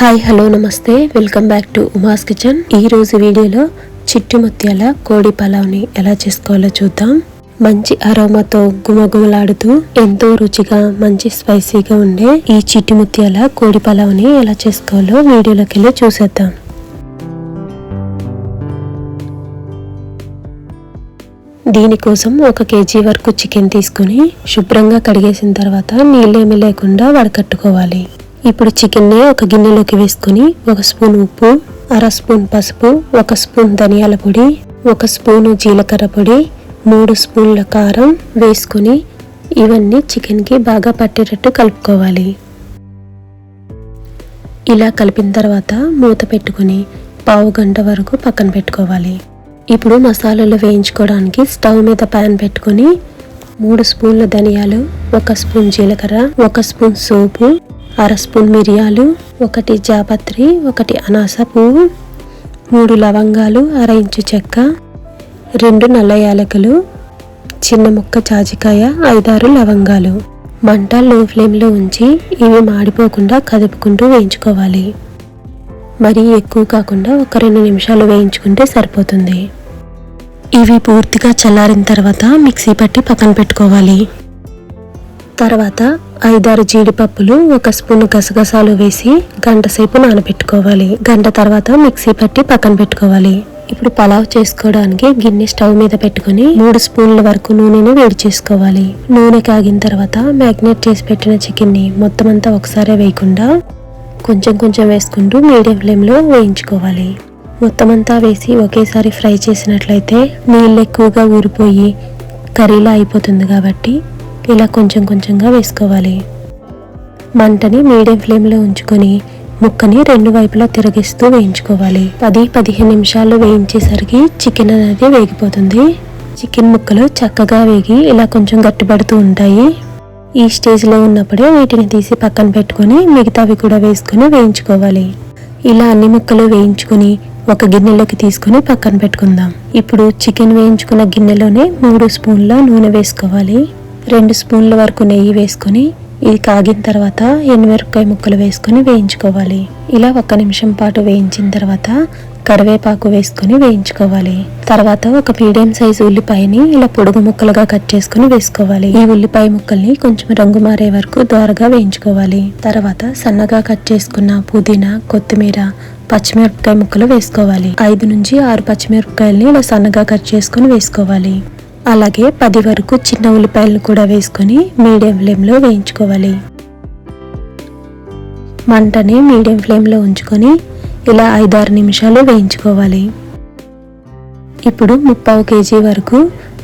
Hi hello నమస్తే, welcome back to Uma's kitchen. ఈ రోజు వీడియోలో చిట్టి ముత్యాల కోడి పలావ్ని ఎలా చేసుకోవాలో చూద్దాం. మంచి అరోమాతో గుమగుమలాడుతూ ఎంతో రుచిగా మంచి స్పైసీగా ఉండే ఈ చిట్టి ముత్యాల కోడి పలావ్ని ఎలా చేసుకోవాలో వీడియోలోకి వెళ్ళి చూసేద్దాం. దీనికోసం 1 kg వరకు చికెన్ తీసుకుని శుభ్రంగా కడిగేసిన తర్వాత నీళ్ళేమీ లేకుండా వడకట్టుకోవాలి. ఇప్పుడు చికెన్ని ఒక గిన్నెలోకి వేసుకుని 1 స్పూన్ ఉప్పు, 1/2 స్పూన్ పసుపు, 1 స్పూన్ ధనియాల పొడి, 1 స్పూను జీలకర్ర పొడి, 3 స్పూన్ల కారం వేసుకుని ఇవన్నీ చికెన్కి బాగా పట్టేటట్టు కలుపుకోవాలి. ఇలా కలిపిన తర్వాత మూత పెట్టుకుని 1/2 గంట వరకు పక్కన పెట్టుకోవాలి. ఇప్పుడు మసాలాలు వేయించుకోవడానికి స్టవ్ మీద ప్యాన్ పెట్టుకుని 3 స్పూన్ల ధనియాలు, 1 స్పూన్ జీలకర్ర, 1 స్పూన్ సోపు, 1/2 స్పూన్ మిరియాలు, 1 జాపత్రి, 1 అనాస పువ్వు, 3 లవంగాలు, 1/2 ఇంచు చెక్క, 2 నల్ల యాలకులు, చిన్న ముక్క జాజికాయ, 5-6 లవంగాలు. మంట లో ఫ్లేమ్లో ఉంచి ఇవి మాడిపోకుండా కదుపుకుంటూ వేయించుకోవాలి. మరీ ఎక్కువ కాకుండా 1-2 నిమిషాలు వేయించుకుంటే సరిపోతుంది. ఇవి పూర్తిగా చల్లారిన తర్వాత మిక్సీ పట్టి పక్కన పెట్టుకోవాలి. తర్వాత 5-6 జీడిపప్పులు, 1 స్పూన్ గసగసాలు వేసి గంట సేపు నానబెట్టుకోవాలి. గంట తర్వాత మిక్సీ పట్టి పక్కన పెట్టుకోవాలి. ఇప్పుడు పలావ్ చేసుకోవడానికి గిన్నె స్టవ్ మీద పెట్టుకుని 3 స్పూన్ల వరకు నూనెను వేడి చేసుకోవాలి. నూనె కాగిన తర్వాత మ్యాగ్నేట్ చేసి పెట్టిన చికెన్ని మొత్తం అంతా ఒకసారి వేయకుండా కొంచెం కొంచెం వేసుకుంటూ మీడియం ఫ్లేమ్లో వేయించుకోవాలి. మొత్తం అంతా వేసి ఒకేసారి ఫ్రై చేసినట్లయితే నీళ్ళు ఎక్కువగా ఊరిపోయి కర్రీలా అయిపోతుంది కాబట్టి ఇలా కొంచెం కొంచెంగా వేసుకోవాలి. మంటని మీడియం ఫ్లేమ్లో ఉంచుకొని ముక్కని 2 వైపులా తిరగిస్తూ వేయించుకోవాలి. 10-15 నిమిషాలు వేయించేసరికి చికెన్ అనేది వేగిపోతుంది. చికెన్ ముక్కలు చక్కగా వేగి ఇలా కొంచెం గట్టిపడుతూ ఉంటాయి. ఈ స్టేజ్లో ఉన్నప్పుడే వీటిని తీసి పక్కన పెట్టుకొని మిగతావి కూడా వేసుకొని వేయించుకోవాలి. ఇలా అన్ని ముక్కలు వేయించుకొని ఒక గిన్నెలోకి తీసుకుని పక్కన పెట్టుకుందాం. ఇప్పుడు చికెన్ వేయించుకున్న గిన్నెలోనే 3 స్పూన్ల నూనె వేసుకోవాలి. 2 స్పూన్ల వరకు నెయ్యి వేసుకొని ఇది కాగిన తర్వాత ఎండుమిరపకాయ ముక్కలు వేసుకొని వేయించుకోవాలి. ఇలా 1 నిమిషం పాటు వేయించిన తర్వాత కరివేపాకు వేసుకొని వేయించుకోవాలి. తర్వాత 1 మీడియం సైజు ఉల్లిపాయని ఇలా పొడుగు ముక్కలుగా కట్ చేసుకుని వేసుకోవాలి. ఈ ఉల్లిపాయ ముక్కల్ని కొంచెం రంగు మారే వరకు దోరగా వేయించుకోవాలి. తర్వాత సన్నగా కట్ చేసుకున్న పుదీనా, కొత్తిమీర, పచ్చిమిరపకాయ ముక్కలు వేసుకోవాలి. 5-6 పచ్చిమిరపకాయలని ఇలా సన్నగా కట్ చేసుకుని వేసుకోవాలి. అలాగే 10 వరకు చిన్న ఉల్లిపాయలను కూడా వేసుకొని మీడియం ఫ్లేమ్లో వేయించుకోవాలి. మంటని మీడియం ఫ్లేమ్లో ఉంచుకొని ఇలా 5-6 నిమిషాలు వేయించుకోవాలి. ఇప్పుడు 3/4 kg వరకు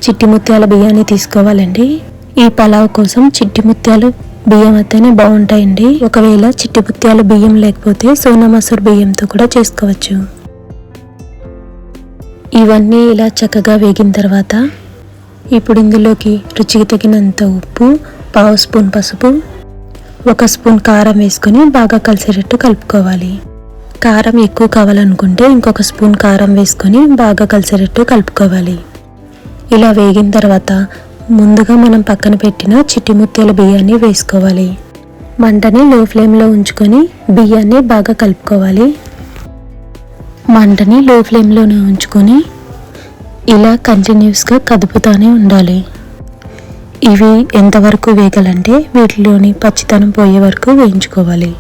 చిట్టి ముత్యాల బియ్యాన్ని తీసుకోవాలండి. ఈ పలావ్ కోసం చిట్టి ముత్యాలు బియ్యం అయితేనే బాగుంటాయండి. ఒకవేళ చిట్టి ముత్యాల బియ్యం లేకపోతే సోనా మసూర్ బియ్యంతో కూడా చేసుకోవచ్చు. ఇవన్నీ ఇలా చక్కగా వేగిన తర్వాత ఇప్పుడు ఇందులోకి రుచికి తగినంత ఉప్పు, 1/2 స్పూన్ పసుపు, 1 స్పూన్ కారం వేసుకొని బాగా కలిసేటట్టు కలుపుకోవాలి. కారం ఎక్కువ కావాలనుకుంటే ఇంకొక స్పూన్ కారం వేసుకొని బాగా కలిసేటట్టు కలుపుకోవాలి. ఇలా వేగిన తర్వాత ముందుగా మనం పక్కన పెట్టిన చిట్టి ముత్యాల బియ్యాన్ని వేసుకోవాలి. మంటని లో ఫ్లేమ్లో ఉంచుకొని బియ్యాన్ని బాగా కలుపుకోవాలి. మంటని లో ఫ్లేమ్లోనే ఉంచుకొని ఇలా కంటిన్యూస్గా కదుపుతూనే ఉండాలి. ఇవి ఎంతవరకు వేగాలంటే వీటిలోని పచ్చితనం పోయే వరకు వేయించుకోవాలి.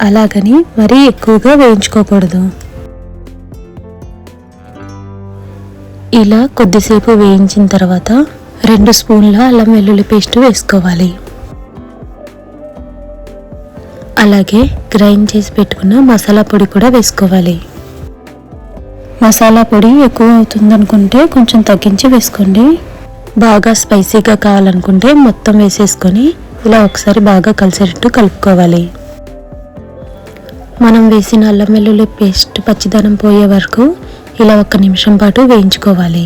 అలాగని మరీ ఎక్కువగా వేయించుకోకూడదు. ఇలా కొద్దిసేపు వేయించిన తర్వాత 2 స్పూన్ల అల్లం వెల్లుల్లి పేస్ట్ వేసుకోవాలి. అలాగే గ్రైండ్ చేసి పెట్టుకున్న మసాలా పొడి కూడా వేసుకోవాలి. మసాలా పొడి ఎక్కువ అవుతుందనుకుంటే కొంచెం తగ్గించి వేసుకోండి. బాగా స్పైసీగా కావాలనుకుంటే మొత్తం వేసేసుకొని ఇలా ఒకసారి బాగా కలిసేటట్టు కలుపుకోవాలి. మనం వేసిన అల్లం వెల్లుల్లి పేస్ట్ పచ్చిదనం పోయే వరకు ఇలా 1 నిమిషం పాటు వేయించుకోవాలి.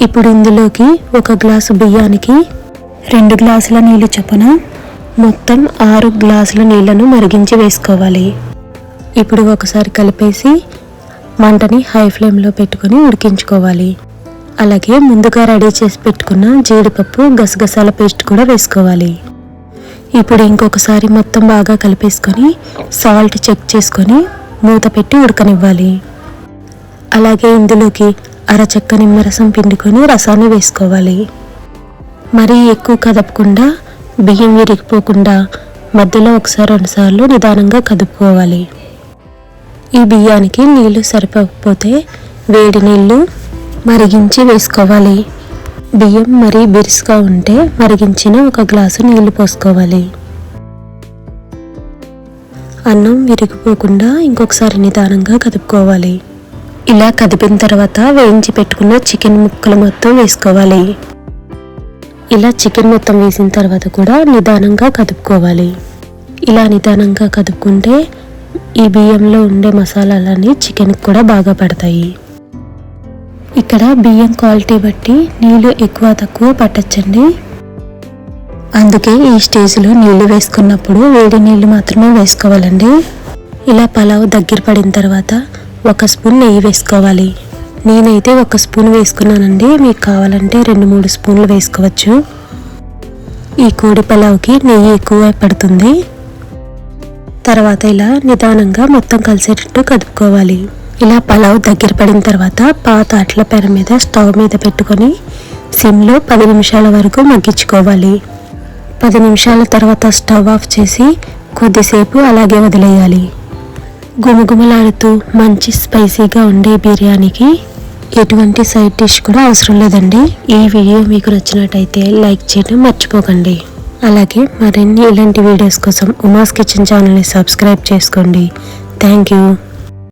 ఇప్పుడు ఇందులోకి 1 గ్లాసు బియ్యానికి 2 గ్లాసుల నీళ్ళు చొప్పున మొత్తం 6 గ్లాసుల నీళ్లను మరిగించి వేసుకోవాలి. ఇప్పుడు ఒకసారి కలిపేసి మంటని హై ఫ్లేమ్లో పెట్టుకొని ఉడికించుకోవాలి. అలాగే ముందుగా రెడీ చేసి పెట్టుకున్న జీడిపప్పు, గసగసాల పేస్ట్ కూడా వేసుకోవాలి. ఇప్పుడు ఇంకొకసారి మొత్తం బాగా కలిపేసుకొని సాల్ట్ చెక్ చేసుకొని మూత పెట్టి ఉడకనివ్వాలి. అలాగే ఇందులోకి అరచెక్క నిమ్మరసం పిండుకొని రసాన్ని వేసుకోవాలి. మరీ ఎక్కువ కదపకుండా బియ్యం విరిగిపోకుండా మధ్యలో ఒకసారి 2 సార్లు నిదానంగా కదుపుకోవాలి. ఈ బియ్యానికి నీళ్లు సరిపోకపోతే వేడి నీళ్లు మరిగించి వేసుకోవాలి. బియ్యం మరీ బిరుసుగా ఉంటే మరిగించిన 1 గ్లాసు నీళ్లు పోసుకోవాలి. అన్నం విరిగిపోకుండా ఇంకొకసారి నిదానంగా కదుపుకోవాలి. ఇలా కదిపిన తర్వాత వేయించి పెట్టుకున్న చికెన్ ముక్కలు మొత్తం వేసుకోవాలి. ఇలా చికెన్ మొత్తం వేసిన తర్వాత కూడా నిదానంగా కదుపుకోవాలి. ఇలా నిదానంగా కదుపుకుంటే ఈ బియ్యంలో ఉండే మసాలాలన్నీ చికెన్కి కూడా బాగా పడతాయి. ఇక్కడ బియ్యం క్వాలిటీ బట్టి నీళ్ళు ఎక్కువ తక్కువ పట్టచ్చండి. అందుకే ఈ స్టేజ్లో నీళ్లు వేసుకున్నప్పుడు వేడి నీళ్లు మాత్రమే వేసుకోవాలండి. ఇలా పలావ్ దగ్గర పడిన తర్వాత 1 స్పూన్ నెయ్యి వేసుకోవాలి. నేనైతే 1 స్పూన్ వేసుకున్నానండి. మీకు కావాలంటే 2-3 స్పూన్లు వేసుకోవచ్చు. ఈ కోడి పలావ్కి నెయ్యి ఎక్కువ పడుతుంది. తర్వాత ఇలా నిదానంగా మొత్తం కలిసేటట్టు కదుపుకోవాలి. ఇలా పలావ్ దగ్గర పడిన తర్వాత పాత అట్ల పెన మీద స్టవ్ మీద పెట్టుకొని సిమ్లో 10 నిమిషాల వరకు మగ్గించుకోవాలి. 10 నిమిషాల తర్వాత స్టవ్ ఆఫ్ చేసి కొద్దిసేపు అలాగే వదిలేయాలి. గుమగుమలాడుతూ మంచి స్పైసీగా ఉండే బిర్యానీకి ఎటువంటి సైడ్ డిష్ కూడా అవసరం లేదండి. ఈ వీడియో మీకు నచ్చినట్టయితే లైక్ చేయడం మర్చిపోకండి. అలాగే మరిన్ని ఇలాంటి వీడియోస్ కోసం ఉమాస్ కిచెన్ ఛానల్ని సబ్స్క్రైబ్ చేసుకోండి. Thank you.